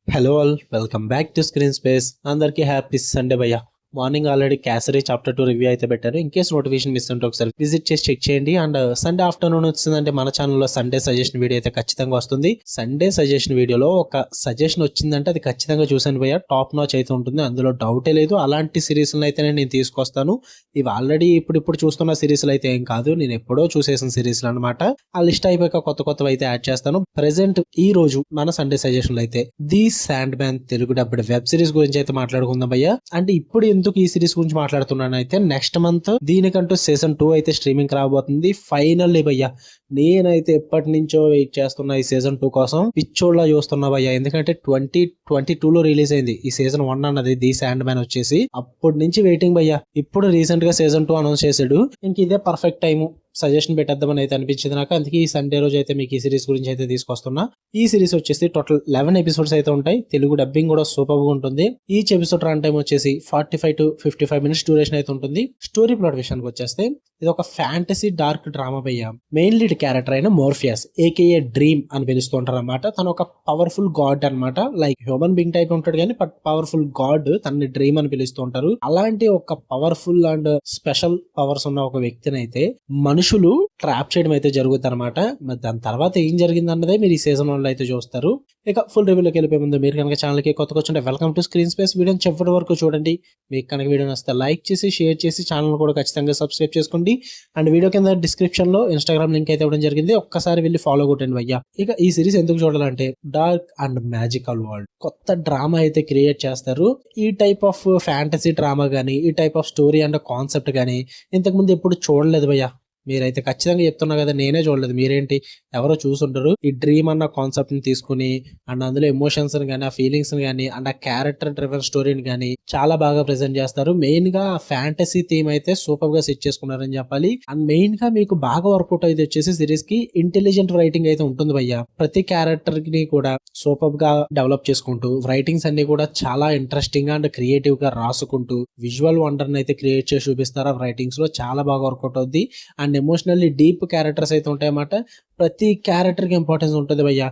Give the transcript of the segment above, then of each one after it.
Hello all, welcome back to screen space. అందరికీ happy Sunday భయ్య. Morning already kesari chapter 2 review అయితే పెట్టారు. In case notification miss ఉంటే ఒకసారి విజిట్ చేసి చెక్ చేయండి. అండ్ సండే ఆఫ్టర్నూన్ వచ్చిందంటే మన ఛానల్లో సండే సజెషన్ వీడియో అయితే ఖచ్చితంగా వస్తుంది. సండే సజెషన్ వీడియోలో ఒక సజెషన్ వచ్చిందంటే అది ఖచ్చితంగా చూసాను భయ్య, టాప్ నాచ్ అయితే ఉంటుంది, అందులో డౌటే లేదు. అలాంటి సిరీస్లను అయితే నేను తీసుకొస్తాను. ఇవి ఆల్రెడీ ఇప్పుడు చూస్తున్న సిరీస్లు అయితే ఏం కాదు, నేను ఎప్పుడో చూసేసిన సిరీస్లు అనమాట. ఆ లిస్ట్ అయిపోయాక కొత్తవి అయితే యాడ్ చేస్తాను. ప్రెసెంట్ ఈ రోజు మన సండే సజెషన్లు అయితే the sand man Telugu dubbed web series గురించి అయితే మాట్లాడుకుందాం భయ్య. అంటే ఇప్పుడు ఎందుకు ఈ సిరీస్ గురించి మాట్లాడుతున్నాను అయితే, నెక్స్ట్ మంత్ దీనికంటూ సీజన్ 2 అయితే స్ట్రీమింగ్ రాబోతుంది. ఫైనల్లీ భయ్య, నేనైతే ఎప్పటి నుంచో వెయిట్ చేస్తున్నా ఈ సీజన్ 2 కోసం, పిచ్చోళ్ళ చూస్తున్నా భయ్య. ఎందుకంటే 2022లో రిలీజ్ అయింది ఈ సీజన్ 1 అన్నది, ది శాండ్ మ్యాన్ వచ్చేసి. అప్పటి నుంచి వెయిటింగ్ భయ్య. ఇప్పుడు రీసెంట్ గా సీజన్ 2 అనౌన్స్ చేశాడు. ఇంక ఇదే పర్ఫెక్ట్ టైం సజెషన్ పెట్టేద్దామని అయితే అనిపించింది నాకు. అందుకే ఈ సండే రోజు అయితే మీకు ఈ సిరీస్ గురించి అయితే తీసుకొస్తున్నా. ఈ సిరీస్ వచ్చేసి టోటల్ 11 ఎపిసోడ్స్ అయితే ఉంటాయి. తెలుగు డబ్బింగ్ కూడా సూపర్ గా ఉంటుంది. ఈచ్ ఎపిసోడ్ రన్ టైం వచ్చేసి 45 to 55 మినిట్స్ డ్యూరేషన్ అయితే ఉంటుంది. స్టోరీ ప్లాట్ విషయానికి వచ్చేస్తే ఇది ఒక ఫ్యాంటసీ డార్క్ డ్రామా భయ్య. మెయిన్ లీడ్ క్యారెక్టర్ అయిన మోర్ఫియస్ ఏకేఏ డ్రీమ్ అని పిలుస్తుంటారు అనమాట. తను ఒక పవర్ఫుల్ గాడ్ అనమాట. లైక్ హ్యూమన్ బీయింగ్ టైప్ ఉంటాడు కానీ బట్ పవర్ఫుల్ గాడ్, తనని డ్రీమ్ అని పిలుస్తుంటారు. అలాంటి ఒక పవర్ఫుల్ అండ్ స్పెషల్ పవర్స్ ఉన్న ఒక వ్యక్తిని అయితే మనుషులు ట్రాప్ చేయడం అయితే జరుగుతుంది అనమాట. మరి దాని తర్వాత ఏం జరిగింది అన్నదే మీరు ఈ సీజన్ 1 లో అయితే చూస్తారు. ఇక ఫుల్ రివ్యూలోకి వెళ్ళిపోయే ముందు మీరు కనుక ఛానల్ కి కొత్తగా వచ్చుంటే వెల్కమ్ టు స్క్రీన్ స్పేస్. వీడియోని చివరి వరకు చూడండి. మీకు కనుక వీడియో నచ్చితే లైక్ చేసి షేర్ చేసి ఛానల్ కూడా ఖచ్చితంగా సబ్స్క్రైబ్ చేసుకోండి. అండ్ వీడియో కింద డిస్క్రిప్షన్ లో ఇన్స్టాగ్రామ్ లింక్ అయితే ఇవ్వడం జరిగింది, ఒక్కసారి వెళ్ళి ఫాలో కొట్టండి భయ్య. ఇక ఈ సిరీస్ ఎందుకు చూడాలంటే, డార్క్ అండ్ మ్యాజికల్ వరల్డ్, కొత్త డ్రామా అయితే క్రియేట్ చేస్తారు. ఈ టైప్ ఆఫ్ ఫ్యాంటసీ డ్రామా గానీ, ఈ type of story and concept గానీ ఇంతకు ముందు ఎప్పుడు చూడలేదు భయ్య. మీరైతే ఖచ్చితంగా చెప్తున్నా కదా, నేనే చూడలేదు, మీరేంటి ఎవరో చూసుంటారు. ఈ డ్రీమ్ అన్న కాన్సెప్ట్ ని తీసుకుని అండ్ అందులో ఎమోషన్స్ కానీ, ఆ ఫీలింగ్స్ కానీ, అండ్ ఆ క్యారెక్టర్ డ్రివెన్ స్టోరీని కానీ చాలా బాగా ప్రెజెంట్ చేస్తారు. మెయిన్ గా ఫ్యాంటసీ థీమ్ అయితే సూపర్ గా సెట్ చేసుకున్నారని చెప్పాలి. అండ్ మెయిన్ గా మీకు బాగా వర్కౌట్ అయితే వచ్చేసి సిరీస్ కి ఇంటెలిజెంట్ రైటింగ్ అయితే ఉంటుంది భయ్య. ప్రతి క్యారెక్టర్ ని కూడా సూపర్ గా డెవలప్ చేసుకుంటూ, రైటింగ్స్ అన్ని కూడా చాలా ఇంట్రెస్టింగ్ గా అండ్ క్రియేటివ్ గా రాసుకుంటూ విజువల్ వండర్ అయితే క్రియేట్ చేసి చూపిస్తారు. ఆ రైటింగ్స్ లో చాలా బాగా వర్కౌట్ అవుద్ది. అండ్ ఎమోషనల్లీ డీప్ క్యారెక్టర్స్ అయితే ఉంటాయన్నమాట. ప్రతి క్యారెక్టర్ కి ఇంపార్టెన్స్ ఉంటుంది భయ్య.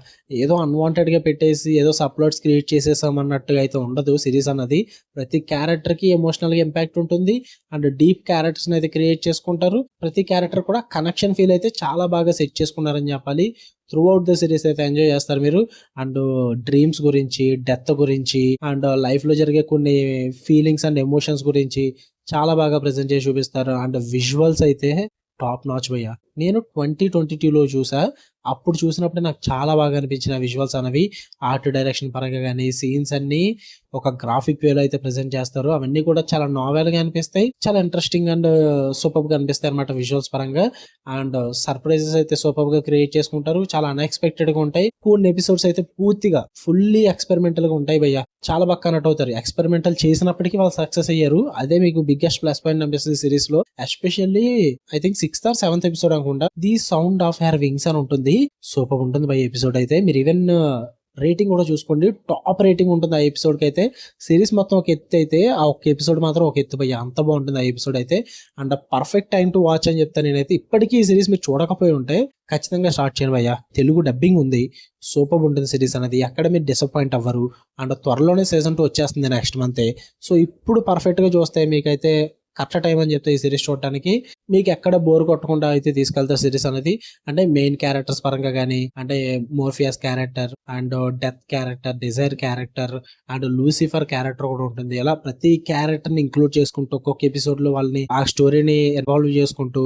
ఏదో అన్వాంటెడ్ గా పెట్టేసి ఏదో సప్లోట్స్ క్రియేట్ చేసేసాం అన్నట్టుగా అయితే ఉండదు సిరీస్ అన్నది. ప్రతి క్యారెక్టర్ కి ఎమోషనల్ గా ఇంపాక్ట్ ఉంటుంది అండ్ డీప్ క్యారెక్టర్స్ అయితే క్రియేట్ చేసుకుంటారు. ప్రతి క్యారెక్టర్ కూడా కనెక్షన్ ఫీల్ అయితే చాలా బాగా సెట్ చేసుకున్నారని చెప్పాలి. త్రూ అవుట్ ద సిరీస్ అయితే ఎంజాయ్ చేస్తారు మీరు. అండ్ డ్రీమ్స్ గురించి, డెత్ గురించి అండ్ లైఫ్ లో జరిగే కొన్ని ఫీలింగ్స్ అండ్ ఎమోషన్స్ గురించి చాలా బాగా ప్రెజెంట్ చేసి చూపిస్తారు. అండ్ విజువల్స్ అయితే టాప్ నాచ్ భయ్య. నేను 2022లో చూసా. అప్పుడు చూసినప్పుడు నాకు చాలా బాగా అనిపించిన విజువల్స్ అనేవి. ఆర్ట్ డైరెక్షన్ పరంగా కానీ, సీన్స్ అన్ని ఒక గ్రాఫిక్ వేలో అయితే ప్రెజెంట్ చేస్తారు. అవన్నీ కూడా చాలా నావెల్ గా అనిపిస్తాయి, చాలా ఇంట్రెస్టింగ్ అండ్ సూపర్ గా అనిపిస్తాయి అనమాట విజువల్స్ పరంగా. అండ్ సర్ప్రైజెస్ అయితే సూపర్ గా క్రియేట్ చేసుకుంటారు. చాలా అన్ఎక్స్పెక్టెడ్ గా ఉంటాయి. కొన్ని ఎపిసోడ్స్ అయితే పూర్తిగా ఫుల్లీ ఎక్స్పెరిమెంటల్ గా ఉంటాయి భయ్య. చాలా బాగా కనెక్ట్ అవుతారు. ఎక్స్పెరిమెంటల్ చేసినప్పటికీ వాళ్ళు సక్సెస్ అయ్యారు. అదే మీకు బిగ్గెస్ట్ ప్లస్ పాయింట్ అనిపిస్తుంది సిరీస్ లో. Especially I think 6th or 7th episode అనుకుంటా, the sound of her wings అని ఉంటుంది. సూపర్ ఉంటుంది భయ్య ఎపిసోడ్ అయితే. మీరు ఈవెన్ రేటింగ్ కూడా చూసుకోండి, టాప్ రేటింగ్ ఉంటుంది ఆ ఎపిసోడ్ కి అయితే. సిరీస్ మొత్తం ఒక ఎత్తు అయితే ఆ ఒక్క ఎపిసోడ్ మాత్రం ఒక ఎత్తు భయ్య. అంత బాగుంటుంది ఆ ఎపిసోడ్ అయితే. And perfect time to watch అని చెప్తాను నేనైతే. ఇప్పటికీ ఈ సిరీస్ మీరు చూడకపోయి ఉంటే ఖచ్చితంగా స్టార్ట్ చేయండి భయ్య. తెలుగు డబ్బింగ్ ఉంది, సూపర్ ఉంటుంది సిరీస్ అనేది. ఎక్కడ మీరు డిసప్పాయింట్ అవ్వరు. అండ్ త్వరలోనే సీజన్ 2 వచ్చేస్తుంది నెక్స్ట్ మంతే. సో ఇప్పుడు పర్ఫెక్ట్ గా చూస్తే మీకైతే కరెక్ట్ టైం అని చెప్తే ఈ సిరీస్ చూడటానికి. మీకు ఎక్కడ బోర్ కొట్టకుండా అయితే తీసుకెళ్తారు సిరీస్ అనేది. అంటే మెయిన్ క్యారెక్టర్స్ పరంగా కానీ, అంటే Morpheus character and death character, desire character and Lucifer character కూడా ఉంటుంది. ఇలా ప్రతి క్యారెక్టర్ ని ఇంక్లూడ్ చేసుకుంటూ ఒక్కొక్క ఎపిసోడ్ లో వాళ్ళని ఆ స్టోరీని ఇన్వాల్వ్ చేసుకుంటూ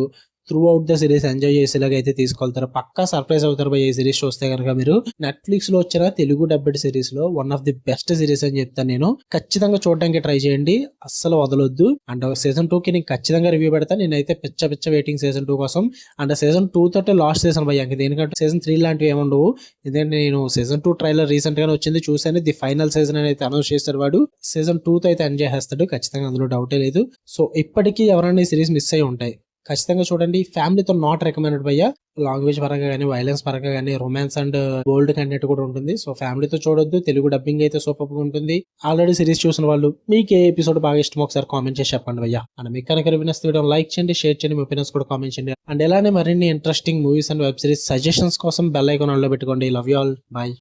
through out the series enjoy చేసేలాగా అయితే తీసుకెళ్తారు. పక్కా సర్ప్రైజ్ అవుతారు భయ్య ఈ సిరీస్ చూస్తే కనుక మీరు. నెట్ఫ్లిక్స్ లో వచ్చిన తెలుగు డబ్బెడ్ సిరీస్ లో one of the best series అని చెప్తాను నేను. ఖచ్చితంగా చూడడానికి ట్రై చేయండి, అస్సలు వదలొద్దు. అండ్ సీజన్ 2 కి నేను ఖచ్చితంగా రివ్యూ పెడతాను. నేనైతే పిచ్చ వెయిటింగ్ సీజన్ 2 కోసం. అండ్ సీజన్ 2 తోటే లాస్ట్ సీజన్ భయ్య. దేనికంటే సీజన్ 3 లాంటివి ఏముండవు. ఎందుకంటే నేను సీజన్ 2 ట్రైలర్ రీసెంట్ గానే వచ్చింది, చూసాను. ది ఫైనల్ సీజన్ అని అయితే అనౌన్స్ చేస్తారు వాడు. సీజన్ 2 తో అయితే ఎంజాయ్ చేస్తాడు ఖచ్చితంగా, అందులో డౌటే లేదు. సో ఇప్పటికీ ఎవరైనా ఈ సిరీస్ మిస్ అయ్యి ఉంటాయి, ఖచ్చితంగా చూడండి. ఫ్యామిలీతో నాట్ రికమెండెడ్ భయ్య. లాంగ్వేజ్ పరంగా కానీ, వైలెన్స్ పరంగా కానీ, రొమాన్స్ అండ్ బోల్డ్ కంటెంట్ కూడా ఉంటుంది. సో ఫ్యామిలీతో చూడొద్దు. తెలుగు డబ్బింగ్ అయితే సూపర్ గా ఉంటుంది. ఆల్రెడీ సిరీస్ చూసిన వాళ్ళు మీకు ఏ ఎపిసోడ్ బాగా ఇష్టమో ఒకసారి కామెంట్ చేసి చెప్పండి భయ్య. అండ్ మీకు కనుక రివ్యూస్ వీడియో లైక్ చేయండి, షేర్ చేయండి, మీ ఒపీనియన్స్ కూడా కామెంట్ చేయండి. అండ్ ఇలానే మరిన్ని interesting movies and web series suggestions కోసం బెల్ ఐకాన్ ఆన్ లో పెట్టుకోండి. Love you all, by.